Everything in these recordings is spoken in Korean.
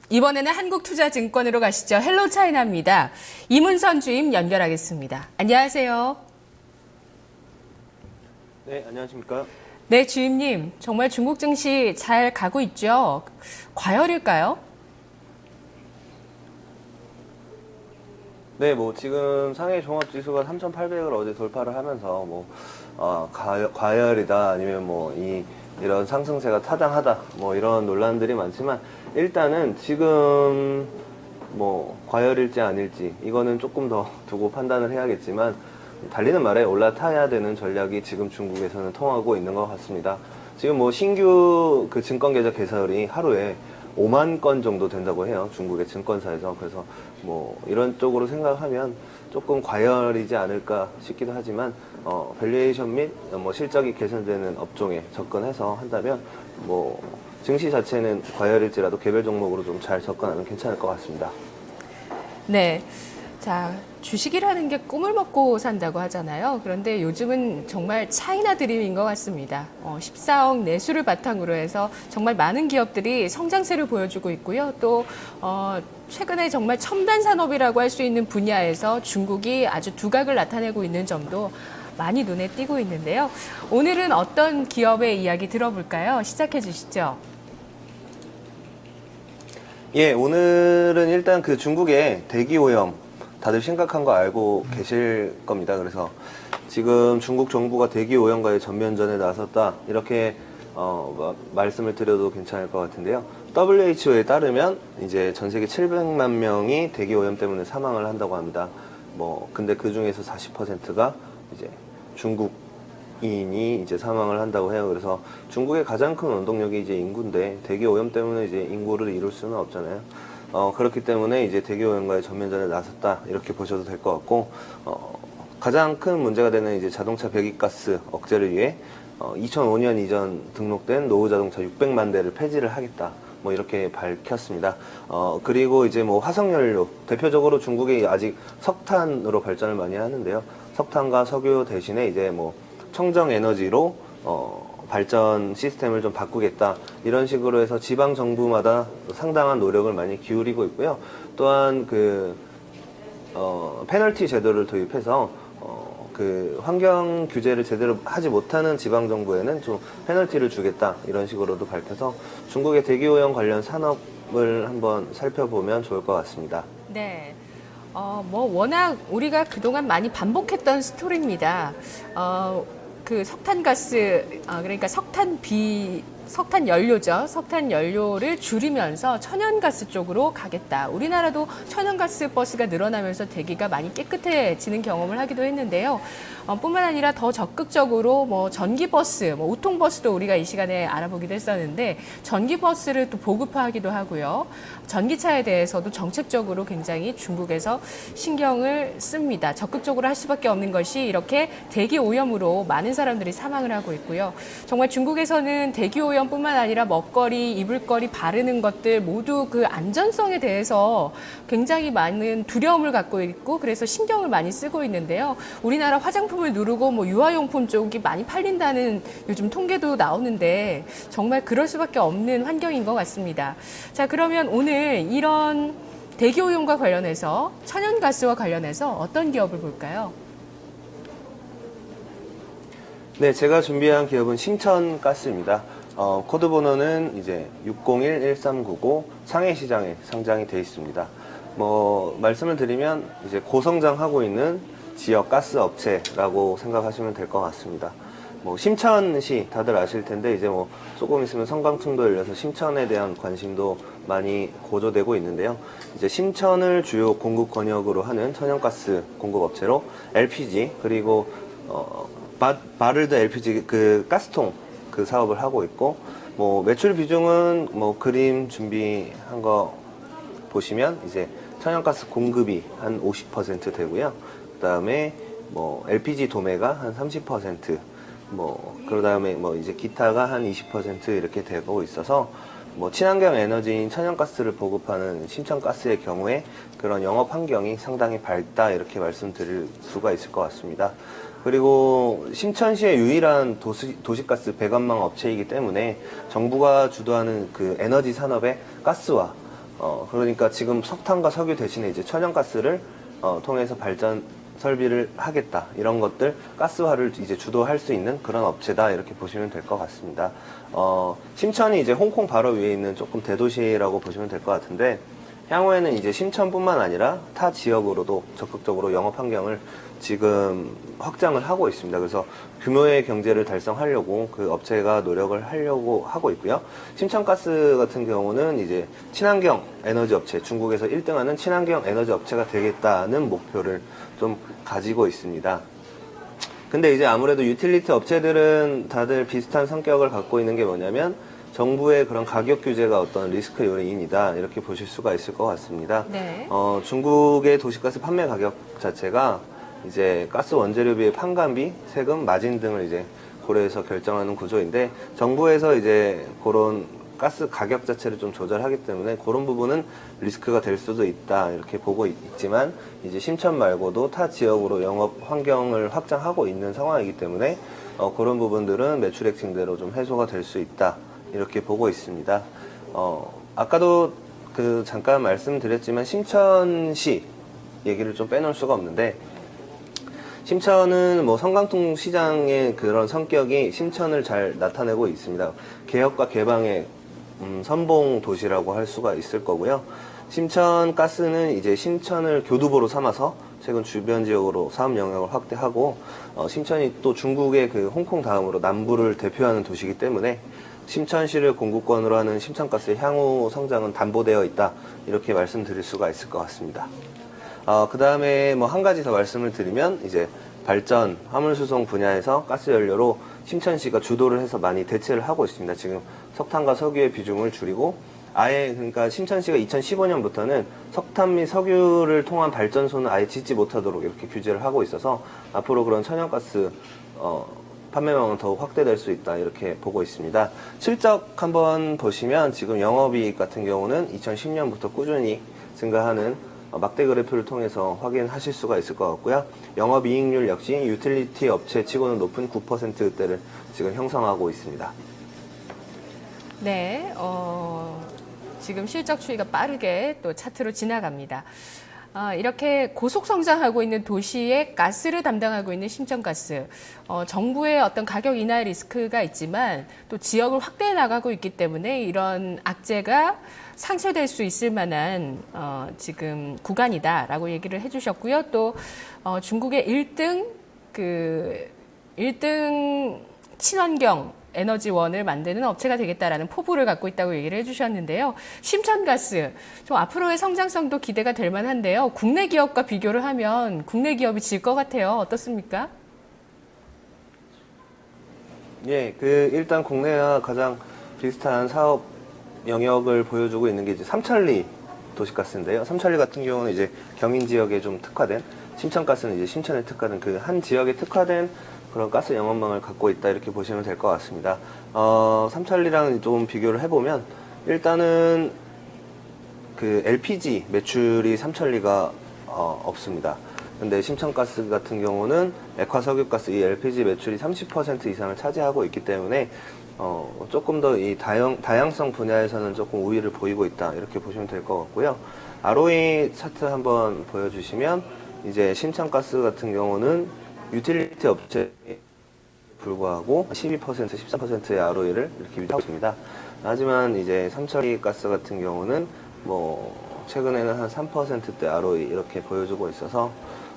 이번에는 한국투자증권으로 가시죠. 헬로 차이나입니다. 이문선 주임 연결하겠습니다. 안녕하세요. 네, 안녕하십니까. 네, 주임님. 정말 중국 증시 잘 가고 있죠? 과열일까요? 네, 지금 상해 종합지수가 3,800을 어제 돌파를 하면서 과열이다 아니면 이런 상승세가 타당하다 이런 논란들이 많지만 일단은 지금 과열일지 아닐지 이거는 조금 더 두고 판단을 해야겠지만 달리는 말에 올라타야 되는 전략이 지금 중국에서는 통하고 있는 것 같습니다. 지금 신규 그 증권 계좌 개설이 하루에 5만 건 정도 된다고 해요. 중국의 증권사에서. 그래서 이런 쪽으로 생각하면 조금 과열이지 않을까 싶기도 하지만 밸류에이션 및 실적이 개선되는 업종에 접근해서 한다면 증시 자체는 과열일지라도 개별 종목으로 좀 잘 접근하면 괜찮을 것 같습니다. 네. 자, 주식이라는 게 꿈을 먹고 산다고 하잖아요. 그런데 요즘은 정말 차이나 드림인 것 같습니다. 14억 내수를 바탕으로 해서 정말 많은 기업들이 성장세를 보여주고 있고요. 또 최근에 정말 첨단 산업이라고 할 수 있는 분야에서 중국이 아주 두각을 나타내고 있는 점도 많이 눈에 띄고 있는데요. 오늘은 어떤 기업의 이야기 들어볼까요? 시작해 주시죠. 예, 오늘은 일단 그 중국의 대기 오염 다들 심각한 거 알고 계실 겁니다. 그래서 지금 중국 정부가 대기 오염과의 전면전에 나섰다 이렇게 말씀을 드려도 괜찮을 것 같은데요. WHO에 따르면 이제 전 세계 700만 명이 대기 오염 때문에 사망을 한다고 합니다. 근데 그 중에서 40%가 이제 중국인이 이제 사망을 한다고 해요. 그래서 중국의 가장 큰 원동력이 이제 인구인데 대기 오염 때문에 이제 인구를 이룰 수는 없잖아요. 그렇기 때문에 이제 대기 오염과의 전면전에 나섰다 이렇게 보셔도 될 것 같고 가장 큰 문제가 되는 이제 자동차 배기가스 억제를 위해 2005년 이전 등록된 노후 자동차 600만 대를 폐지를 하겠다. 이렇게 밝혔습니다. 그리고 이제 화석연료 대표적으로 중국이 아직 석탄으로 발전을 많이 하는데요. 석탄과 석유 대신에 이제 청정 에너지로 발전 시스템을 좀 바꾸겠다 이런 식으로 해서 지방 정부마다 상당한 노력을 많이 기울이고 있고요. 또한 페널티 제도를 도입해서 그 환경 규제를 제대로 하지 못하는 지방 정부에는 좀 페널티를 주겠다 이런 식으로도 밝혀서 중국의 대기 오염 관련 산업을 한번 살펴보면 좋을 것 같습니다. 네. 워낙 우리가 그동안 많이 반복했던 스토리입니다. 그 석탄가스, 그러니까 석탄 연료죠. 석탄 연료를 줄이면서 천연가스 쪽으로 가겠다. 우리나라도 천연가스 버스가 늘어나면서 대기가 많이 깨끗해지는 경험을 하기도 했는데요. 뿐만 아니라 더 적극적으로 전기버스, 우통버스도 우리가 이 시간에 알아보기도 했었는데 전기버스를 또 보급화하기도 하고요. 전기차에 대해서도 정책적으로 굉장히 중국에서 신경을 씁니다. 적극적으로 할 수밖에 없는 것이 이렇게 대기 오염으로 많은 사람들이 사망을 하고 있고요. 정말 중국에서는 대기 오염뿐만 아니라 먹거리, 이불거리 바르는 것들 모두 그 안전성에 대해서 굉장히 많은 두려움을 갖고 있고 그래서 신경을 많이 쓰고 있는데요. 우리나라 화장품을 누르고 유아용품 쪽이 많이 팔린다는 요즘 통계도 나오는데 정말 그럴 수밖에 없는 환경인 것 같습니다. 자, 그러면 오늘 이런 대기 오염과 관련해서 천연가스와 관련해서 어떤 기업을 볼까요? 네, 제가 준비한 기업은 신천가스입니다. 코드 번호는 이제 601-1399 상해시장에 상장이 되어 있습니다. 말씀을 드리면 이제 고성장하고 있는 지역 가스 업체라고 생각하시면 될 것 같습니다. 심천시 다들 아실 텐데 이제 조금 있으면 성강통도 열려서 심천에 대한 관심도 많이 고조되고 있는데요. 이제 심천을 주요 공급 권역으로 하는 천연가스 공급 업체로 LPG 그리고 바를드 LPG 그 가스통 그 사업을 하고 있고 매출 비중은 그림 준비한 거 보시면 이제 천연가스 공급이 한 50% 되고요. 그다음에 LPG 도매가 한 30%, 그다음에 이제 기타가 한 20% 이렇게 되고 있어서 친환경 에너지인 천연가스를 보급하는 심천가스의 경우에 그런 영업 환경이 상당히 밝다 이렇게 말씀드릴 수가 있을 것 같습니다. 그리고 심천시의 유일한 도시가스 배관망 업체이기 때문에 정부가 주도하는 그 에너지 산업의 가스와 그러니까 지금 석탄과 석유 대신에 이제 천연가스를 통해서 발전 설비를 하겠다. 이런 것들, 가스화를 이제 주도할 수 있는 그런 업체다. 이렇게 보시면 될 것 같습니다. 심천이 이제 홍콩 바로 위에 있는 조금 대도시라고 보시면 될 것 같은데, 향후에는 이제 심천뿐만 아니라 타 지역으로도 적극적으로 영업 환경을 지금 확장을 하고 있습니다. 그래서 규모의 경제를 달성하려고 그 업체가 노력을 하려고 하고 있고요. 심천가스 같은 경우는 이제 친환경 에너지 업체, 중국에서 1등하는 친환경 에너지 업체가 되겠다는 목표를 좀 가지고 있습니다. 근데 이제 아무래도 유틸리티 업체들은 다들 비슷한 성격을 갖고 있는 게 뭐냐면, 정부의 그런 가격 규제가 어떤 리스크 요인이다, 이렇게 보실 수가 있을 것 같습니다. 네. 중국의 도시가스 판매 가격 자체가 이제 가스 원재료비의 판관비, 세금, 마진 등을 이제 고려해서 결정하는 구조인데, 정부에서 이제 그런 가스 가격 자체를 좀 조절하기 때문에 그런 부분은 리스크가 될 수도 있다, 이렇게 보고 있지만, 이제 심천 말고도 타 지역으로 영업 환경을 확장하고 있는 상황이기 때문에 그런 부분들은 매출액 증대로 좀 해소가 될 수 있다, 이렇게 보고 있습니다. 아까도 잠깐 말씀드렸지만 심천시 얘기를 좀 빼놓을 수가 없는데, 심천은 뭐 성강통 시장의 그런 성격이 심천을 잘 나타내고 있습니다. 개혁과 개방의 선봉 도시라고 할 수가 있을 거고요. 심천 가스는 이제 심천을 교두보로 삼아서 최근 주변 지역으로 사업 영역을 확대하고, 심천이 또 중국의 그 홍콩 다음으로 남부를 대표하는 도시이기 때문에 심천시를 공급권으로 하는 심천가스의 향후 성장은 담보되어 있다, 이렇게 말씀드릴 수가 있을 것 같습니다. 그 다음에 뭐 한 가지 더 말씀을 드리면, 이제 발전, 화물수송 분야에서 가스 연료로 심천시가 주도를 해서 많이 대체를 하고 있습니다. 지금 석탄과 석유의 비중을 줄이고, 아예 그러니까 심천시가 2015년부터는 석탄 및 석유를 통한 발전소는 아예 짓지 못하도록 이렇게 규제를 하고 있어서 앞으로 그런 천연가스 판매망은 더욱 확대될 수 있다, 이렇게 보고 있습니다. 실적 한번 보시면 지금 영업이익 같은 경우는 2010년부터 꾸준히 증가하는 막대 그래프를 통해서 확인하실 수가 있을 것 같고요. 영업이익률 역시 유틸리티 업체 치고는 높은 9%대를 지금 형성하고 있습니다. 네, 지금 실적 추이가 빠르게 또 차트로 지나갑니다. 이렇게 고속 성장하고 있는 도시의 가스를 담당하고 있는 심천가스, 정부의 어떤 가격 인하 리스크가 있지만 또 지역을 확대해 나가고 있기 때문에 이런 악재가 상쇄될 수 있을 만한 지금 구간이다라고 얘기를 해주셨고요. 또 중국의 1등 친환경 에너지원을 만드는 업체가 되겠다라는 포부를 갖고 있다고 얘기를 해주셨는데요. 심천가스, 좀 앞으로의 성장성도 기대가 될 만한데요. 국내 기업과 비교를 하면 국내 기업이 질 것 같아요. 어떻습니까? 예, 일단 국내와 가장 비슷한 사업 영역을 보여주고 있는 게 이제 삼천리 도시가스인데요. 삼천리 같은 경우는 이제 경인 지역에 좀 특화된, 심천가스는 이제 심천에 특화된 그 한 지역에 특화된 그런 가스 영업망을 갖고 있다, 이렇게 보시면 될 것 같습니다. 삼천리랑 좀 비교를 해보면, 일단은 그 LPG 매출이 삼천리가 없습니다. 근데 심천가스 같은 경우는 액화석유가스 이 LPG 매출이 30% 이상을 차지하고 있기 때문에 조금 더 이 다양성 분야에서는 조금 우위를 보이고 있다, 이렇게 보시면 될 것 같고요. ROE 차트 한번 보여주시면, 이제 심천가스 같은 경우는 유틸리티 업체에 불구하고 12%, 13%의 ROE를 이렇게 유지하고 있습니다. 하지만 이제 삼천리 가스 같은 경우는 뭐 최근에는 한 3%대 ROE 이렇게 보여주고 있어서,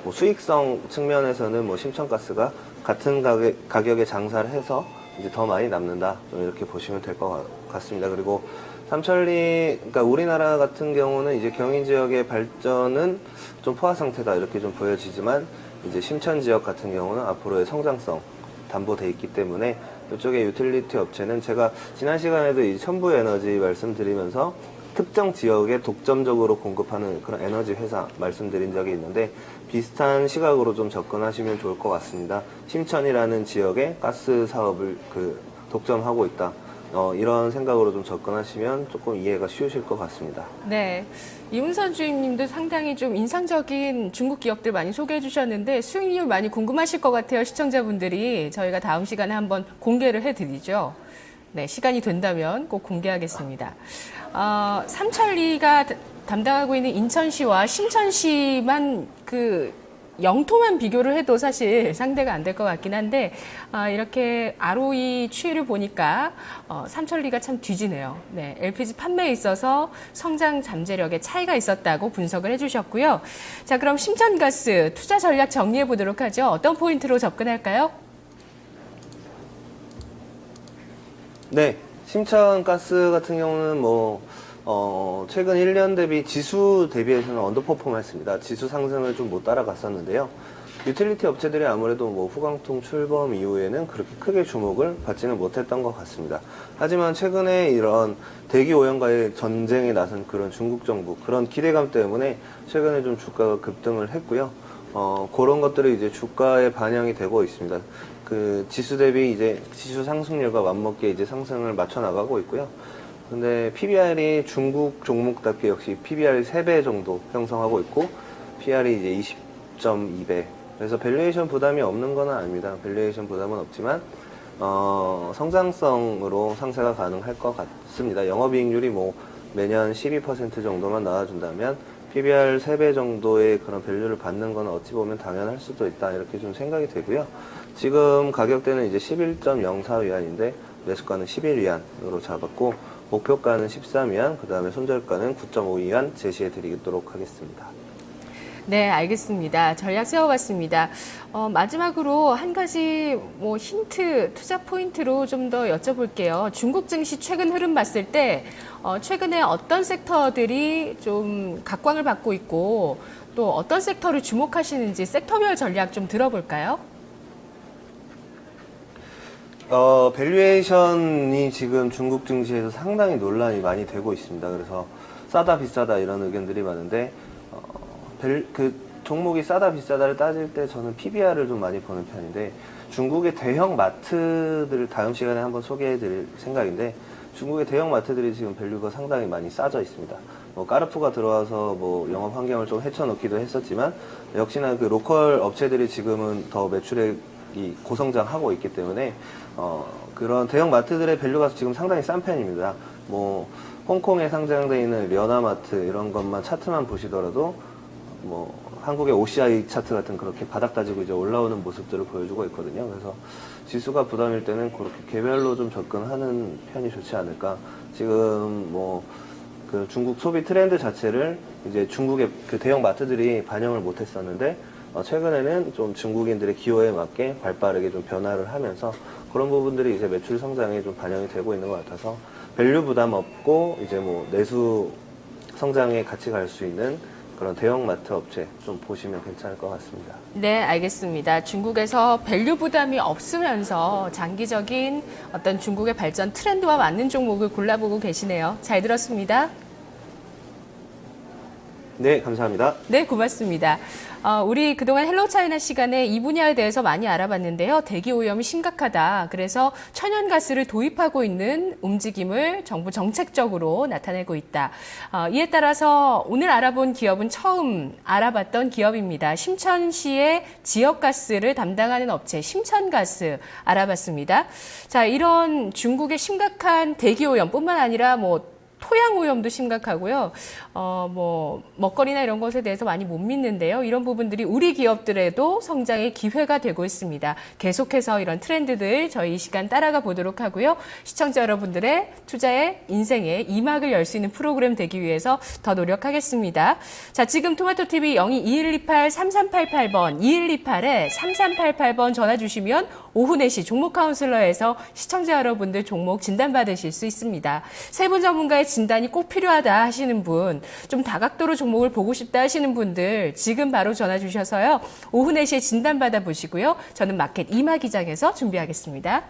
뭐 수익성 측면에서는 뭐 심천가스가 같은 가격에 장사를 해서 이제 더 많이 남는다, 좀 이렇게 보시면 될 것 같습니다. 그리고 삼천리, 그러니까 우리나라 같은 경우는 이제 경인 지역의 발전은 좀 포화 상태다, 이렇게 좀 보여지지만, 이제 심천 지역 같은 경우는 앞으로의 성장성 담보돼 있기 때문에 이쪽에 유틸리티 업체는 제가 지난 시간에도 이 첨부에너지 말씀드리면서 특정 지역에 독점적으로 공급하는 그런 에너지 회사 말씀드린 적이 있는데, 비슷한 시각으로 좀 접근하시면 좋을 것 같습니다. 심천이라는 지역에 가스 사업을 독점하고 있다, 이런 생각으로 좀 접근하시면 조금 이해가 쉬우실 것 같습니다. 네. 이문선 주임님도 상당히 좀 인상적인 중국 기업들 많이 소개해 주셨는데 수익률 많이 궁금하실 것 같아요. 시청자분들이. 저희가 다음 시간에 한번 공개를 해드리죠. 네, 시간이 된다면 꼭 공개하겠습니다. 삼천리가 담당하고 있는 인천시와 심천시만 영토만 비교를 해도 사실 상대가 안 될 것 같긴 한데, 이렇게 ROE 추이를 보니까 삼천리가 참 뒤지네요. 네, LPG 판매에 있어서 성장 잠재력에 차이가 있었다고 분석을 해주셨고요. 자, 그럼 심천가스 투자 전략 정리해 보도록 하죠. 어떤 포인트로 접근할까요? 네, 심천가스 같은 경우는 최근 1년 대비 지수 대비해서는 언더퍼폼했습니다. 지수 상승을 좀 못 따라갔었는데요. 유틸리티 업체들이 아무래도 후광통 출범 이후에는 그렇게 크게 주목을 받지는 못했던 것 같습니다. 하지만 최근에 이런 대기 오염과의 전쟁에 나선 그런 중국 정부, 그런 기대감 때문에 최근에 좀 주가가 급등을 했고요. 그런 것들이 이제 주가에 반영이 되고 있습니다. 그 지수 대비 이제 지수 상승률과 맞먹게 이제 상승을 맞춰 나가고 있고요. 근데 PBR이 중국 종목답게 역시 PBR이 3배 정도 형성하고 있고, PR이 이제 20.2배. 그래서 밸류에이션 부담이 없는 건 아닙니다. 밸류에이션 부담은 없지만, 성장성으로 상세가 가능할 것 같습니다. 영업이익률이 매년 12% 정도만 나와준다면, PBR 3배 정도의 그런 밸류를 받는 건 어찌 보면 당연할 수도 있다. 이렇게 좀 생각이 되고요. 지금 가격대는 이제 11.04위안인데, 매수가는 11위안으로 잡았고, 목표가는 13위안, 그 다음에 손절가는 9.5위안 제시해 드리도록 하겠습니다. 네, 알겠습니다. 전략 세워봤습니다. 마지막으로 한 가지 힌트, 투자 포인트로 좀 더 여쭤볼게요. 중국 증시 최근 흐름 봤을 때 최근에 어떤 섹터들이 좀 각광을 받고 있고 또 어떤 섹터를 주목하시는지 섹터별 전략 좀 들어볼까요? 밸류에이션이 지금 중국 증시에서 상당히 논란이 많이 되고 있습니다. 그래서 싸다 비싸다 이런 의견들이 많은데, 종목이 싸다 비싸다를 따질 때 저는 PBR을 좀 많이 보는 편인데, 중국의 대형 마트들을 다음 시간에 한번 소개해 드릴 생각인데, 중국의 대형 마트들이 지금 밸류가 상당히 많이 싸져 있습니다. 까르푸가 들어와서 영업 환경을 좀 헤쳐놓기도 했었지만, 역시나 그 로컬 업체들이 지금은 더 매출액이 고성장하고 있기 때문에, 그런 대형 마트들의 밸류가 지금 상당히 싼 편입니다. 홍콩에 상장되어 있는 려나마트 이런 것만 차트만 보시더라도 한국의 OCI 차트 같은 그렇게 바닥 다지고 이제 올라오는 모습들을 보여주고 있거든요. 그래서 지수가 부담일 때는 그렇게 개별로 좀 접근하는 편이 좋지 않을까. 지금 그 중국 소비 트렌드 자체를 이제 중국의 그 대형 마트들이 반영을 못했었는데, 최근에는 좀 중국인들의 기호에 맞게 발빠르게 좀 변화를 하면서 그런 부분들이 이제 매출 성장에 좀 반영이 되고 있는 것 같아서, 밸류 부담 없고 이제 내수 성장에 같이 갈 수 있는 그런 대형마트 업체 좀 보시면 괜찮을 것 같습니다. 네, 알겠습니다. 중국에서 밸류 부담이 없으면서 장기적인 어떤 중국의 발전 트렌드와 맞는 종목을 골라보고 계시네요. 잘 들었습니다. 네, 감사합니다. 네, 고맙습니다. 우리 그동안 헬로 차이나 시간에 이 분야에 대해서 많이 알아봤는데요. 대기 오염이 심각하다. 그래서 천연가스를 도입하고 있는 움직임을 정부 정책적으로 나타내고 있다. 이에 따라서 오늘 알아본 기업은 처음 알아봤던 기업입니다. 심천시의 지역가스를 담당하는 업체 심천가스 알아봤습니다. 자, 이런 중국의 심각한 대기 오염뿐만 아니라 토양 오염도 심각하고요. 먹거리나 이런 것에 대해서 많이 못 믿는데요. 이런 부분들이 우리 기업들에도 성장의 기회가 되고 있습니다. 계속해서 이런 트렌드들 저희 이 시간 따라가 보도록 하고요. 시청자 여러분들의 투자의 인생의 2막을 열 수 있는 프로그램 되기 위해서 더 노력하겠습니다. 자, 지금 토마토TV 02-2128-3388번, 2128-3388번 전화 주시면 오후 4시 종목 카운슬러에서 시청자 여러분들 종목 진단받으실 수 있습니다. 세 분 전문가의 진단이 꼭 필요하다 하시는 분, 좀 다각도로 종목을 보고 싶다 하시는 분들 지금 바로 전화 주셔서요. 오후 4시에 진단받아 보시고요. 저는 마켓 이마 기장에서 준비하겠습니다.